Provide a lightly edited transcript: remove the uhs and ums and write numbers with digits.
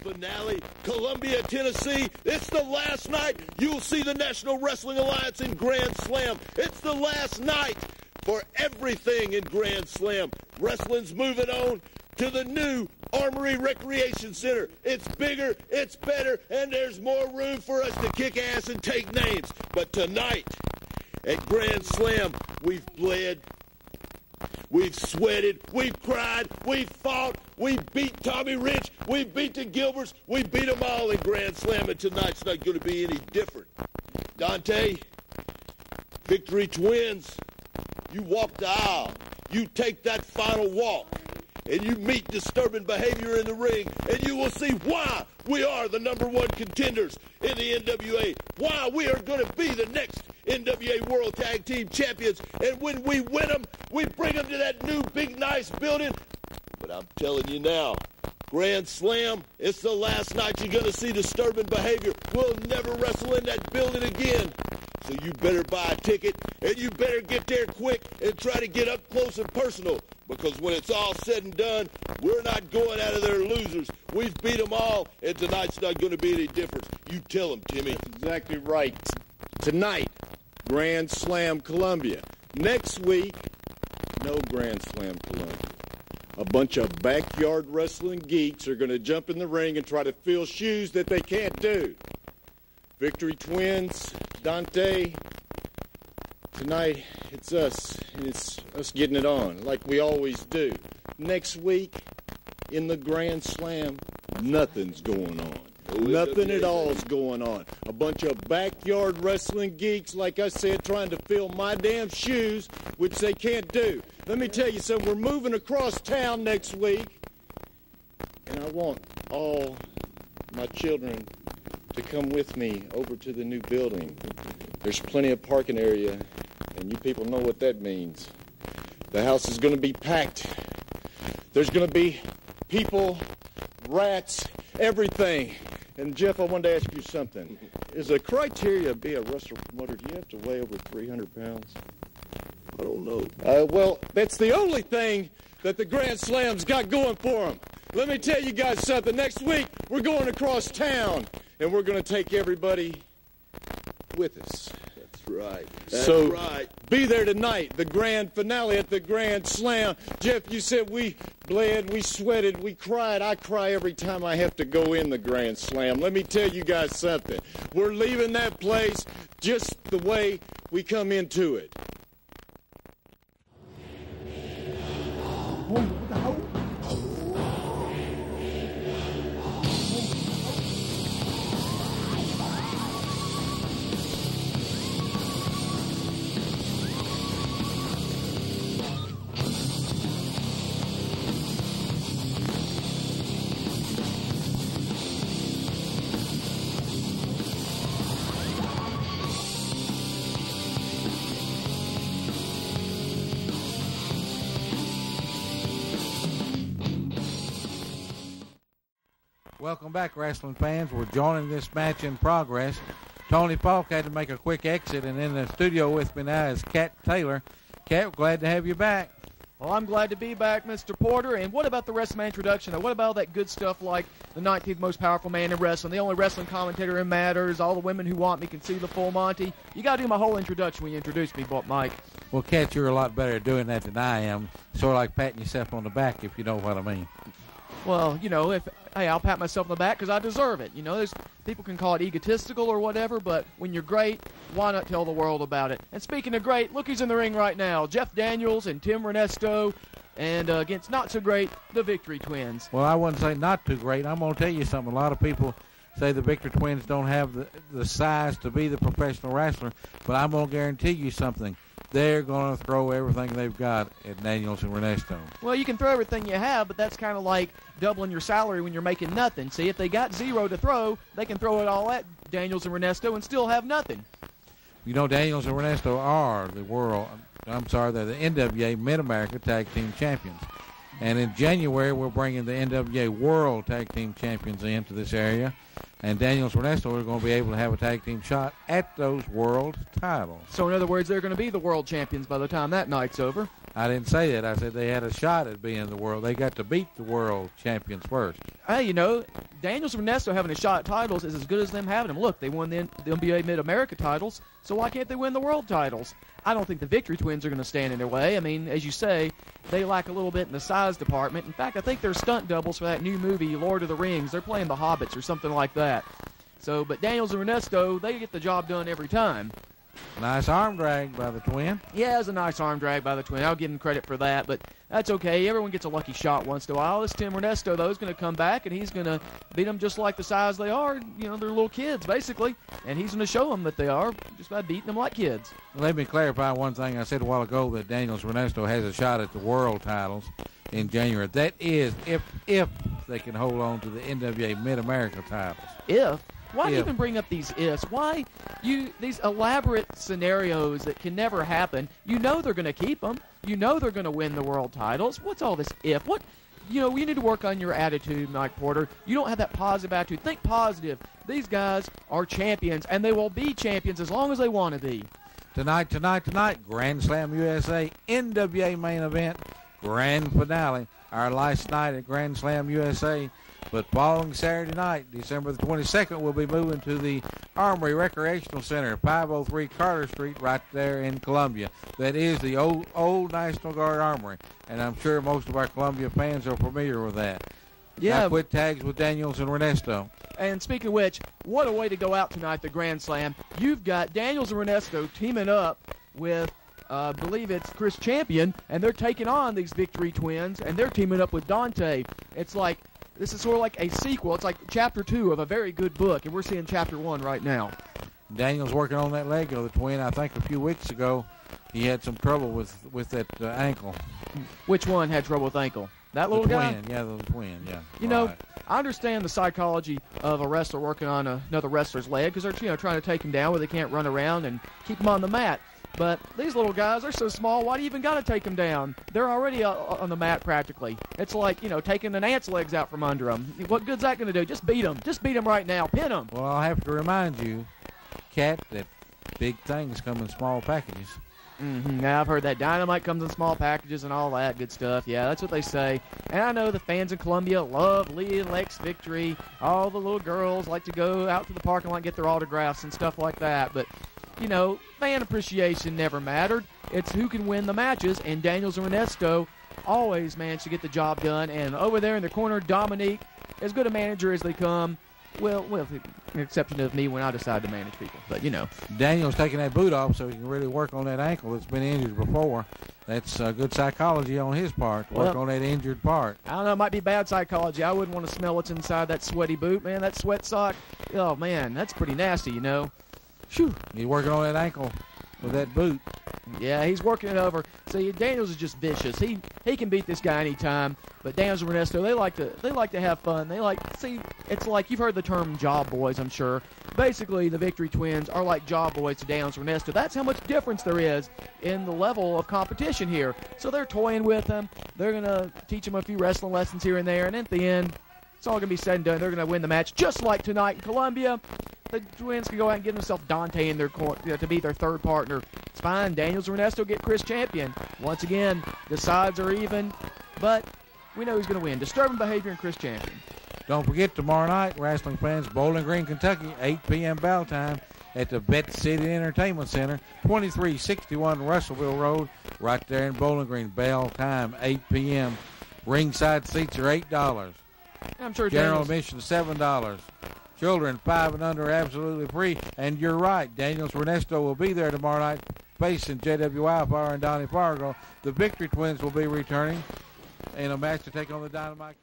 Grand finale, Columbia, Tennessee. It's the last night. You'll see the National Wrestling Alliance in Grand Slam. It's the last night for everything in Grand Slam. Wrestling's moving on to the new Armory Recreation Center. It's bigger, it's better, and there's more room for us to kick ass and take names. But tonight at Grand Slam, we've bled, we've sweated, we've cried, we've fought, we beat Tommy Rich, we beat the Gilberts, we beat them all in Grand Slam, and tonight's not going to be any different. Dante, Victory Twins, you walk the aisle, you take that final walk, and you meet disturbing behavior in the ring, and you will see why we are the #1 contenders in the NWA, why we are going to be the next NWA World Tag Team Champions, and when we win them, we bring them to that new big nice building. But I'm telling you now, Grand Slam, it's the last night you're going to see disturbing behavior. We'll never wrestle in that building again. So you better buy a ticket, and you better get there quick and try to get up close and personal, because when it's all said and done, we're not going out of there losers. We've beat them all, and tonight's not going to be any different. You tell them, Timmy. That's exactly right. Tonight, Grand Slam Columbia. Next week, no Grand Slam Columbia. A bunch of backyard wrestling geeks are going to jump in the ring and try to fill shoes that they can't do. Victory Twins, Dante, tonight it's us, and it's us getting it on like we always do. Next week, in the Grand Slam, nothing's going on. Nothing at all is going on. A bunch of backyard wrestling geeks, like I said, trying to fill my damn shoes, which they can't do. Let me tell you something. We're moving across town next week, and I want all my children to come with me over to the new building. There's plenty of parking area, and you people know what that means. The house is going to be packed. There's going to be people, rats, everything. And Jeff, I wanted to ask you something. Is the criteria to be a wrestler promoter, do you have to weigh over 300 pounds? I don't know. Well, that's the only thing that the Grand Slam's got going for them. Let me tell you guys something. Next week, we're going across town, and we're going to take everybody with us. That's right. That's right. Be there tonight, the grand finale at the Grand Slam. Jeff, you said we bled, we sweated, we cried. I cry every time I have to go in the Grand Slam. Let me tell you guys something. We're leaving that place just the way we come into it. Welcome back, wrestling fans. We're joining this match in progress. Tony Falk had to make a quick exit, and in the studio with me now is Cat Taylor. Cat, glad to have you back. Well, I'm glad to be back, Mr. Porter. And what about the wrestling introduction? What about all that good stuff like the 19th most powerful man in wrestling, the only wrestling commentator in matters, all the women who want me can see the full Monty? You got to do my whole introduction when you introduce me, Mike. Well, Cat, you're a lot better at doing that than I am. Sort of like patting yourself on the back, if you know what I mean. Well, you know, I'll pat myself on the back because I deserve it. You know, people can call it egotistical or whatever, but when you're great, why not tell the world about it? And speaking of great, look who's in the ring right now. Jeff Daniels and Tim Renesto, and against not so great, the Victory Twins. Well, I wouldn't say not too great. I'm going to tell you something. A lot of people say the Victory Twins don't have the size to be the professional wrestler, but I'm going to guarantee you something. They're going to throw everything they've got at Daniels and Renesto. Well, you can throw everything you have, but that's kind of like doubling your salary when you're making nothing. See, if they got zero to throw, they can throw it all at Daniels and Renesto and still have nothing. You know, Daniels and Renesto are they're the NWA Mid-America Tag Team Champions. And in January, we're bringing the NWA World Tag Team Champions into this area. And Daniels and Renesto are going to be able to have a tag team shot at those world titles. So, in other words, they're going to be the world champions by the time that night's over. I didn't say that. I said they had a shot at being the world. They got to beat the world champions first. Hey, you know, Daniels and Ernesto having a shot at titles is as good as them having them. Look, they won the NBA Mid-America titles, so why can't they win the world titles? I don't think the Victory Twins are going to stand in their way. I mean, as you say, they lack a little bit in the size department. In fact, I think they're stunt doubles for that new movie, Lord of the Rings. They're playing the Hobbits or something like that. So, but Daniels and Ernesto, they get the job done every time. Nice arm drag by the Twin. Yeah, it was a nice arm drag by the Twin. I'll give him credit for that, but that's okay. Everyone gets a lucky shot once in a while. This Tim Ernesto, though, is going to come back, and he's going to beat them just like the size they are. You know, they're little kids, basically, and he's going to show them that they are just by beating them like kids. Let me clarify one thing. I said a while ago that Daniels Ernesto has a shot at the world titles in January. That is if they can hold on to the NWA Mid-America titles. If? Why even bring up these ifs? Why these elaborate scenarios that can never happen? You know they're going to keep them. You know they're going to win the world titles. What's all this if? What? You know, you need to work on your attitude, Mike Porter. You don't have that positive attitude. Think positive. These guys are champions, and they will be champions as long as they want to be. Tonight, Grand Slam USA NWA main event, grand finale. Our last night at Grand Slam USA. But following Saturday night, December the 22nd, we'll be moving to the Armory Recreational Center, 503 Carter Street, right there in Columbia. That is the old National Guard Armory, and I'm sure most of our Columbia fans are familiar with that. Yeah. Now quit tags with Daniels and Ernesto. And speaking of which, what a way to go out tonight, the Grand Slam. You've got Daniels and Ernesto teaming up with I believe it's Chris Champion, and they're taking on these Victory Twins, and they're teaming up with Dante. It's like, this is sort of like a sequel. It's like chapter 2 of a very good book, and we're seeing chapter 1 right now. Daniel's working on that leg of the Twin. I think a few weeks ago he had some trouble with that ankle. Which one had trouble with ankle? That little guy? Yeah, the Twin, yeah. You know, I understand the psychology of a wrestler working on another wrestler's leg because they're trying to take him down where they can't run around and keep him on the mat. But these little guys are so small, why do you even got to take them down? They're already on the mat practically. It's like, taking an ant's legs out from under them. What good's that going to do? Just beat them. Just beat them right now. Pin them. Well, I'll have to remind you, Cat, that big things come in small packages. Mm-hmm. Yeah, I've heard that. Dynamite comes in small packages and all that good stuff. Yeah, that's what they say. And I know the fans in Columbia love Lee and Lex Victory. All the little girls like to go out to the parking lot and get their autographs and stuff like that. But fan appreciation never mattered. It's who can win the matches, and Daniels and Ernesto always manage to get the job done. And over there in the corner, Dominique, as good a manager as they come. Well, with the exception of me when I decide to manage people. But, Daniel's taking that boot off so he can really work on that ankle that's been injured before. That's good psychology on his part, work on that injured part. I don't know, it might be bad psychology. I wouldn't want to smell what's inside that sweaty boot, man. That sweat sock, oh, man, that's pretty nasty, Whew. He's working on that ankle with that boot. Yeah, he's working it over. See, Daniels is just vicious. He can beat this guy anytime. But Daniels and Ernesto, they like to have fun. It's like you've heard the term job boys, I'm sure. Basically, the Victory Twins are like job boys to Daniels and Ernesto. That's how much difference there is in the level of competition here. So they're toying with him. They're gonna teach him a few wrestling lessons here and there, and at the end, it's all gonna be said and done. They're gonna win the match, just like tonight in Columbia. The Twins can go out and get themselves Dante in their corner to be their third partner. It's fine. Daniels and Ernesto get Chris Champion. Once again, the sides are even, but we know who's going to win. Disturbing Behavior and Chris Champion. Don't forget, tomorrow night, wrestling fans, Bowling Green, Kentucky, 8 p.m. bell time at the Bet City Entertainment Center, 2361 Russellville Road, right there in Bowling Green. Bell time, 8 p.m. Ringside seats are $8. I'm sure General admission, $7. Children 5 and under absolutely free. And you're right, Daniels Ernesto will be there tomorrow night facing JWI Fire and Donnie Fargo. The Victory Twins will be returning in a match to take on the Dynamite.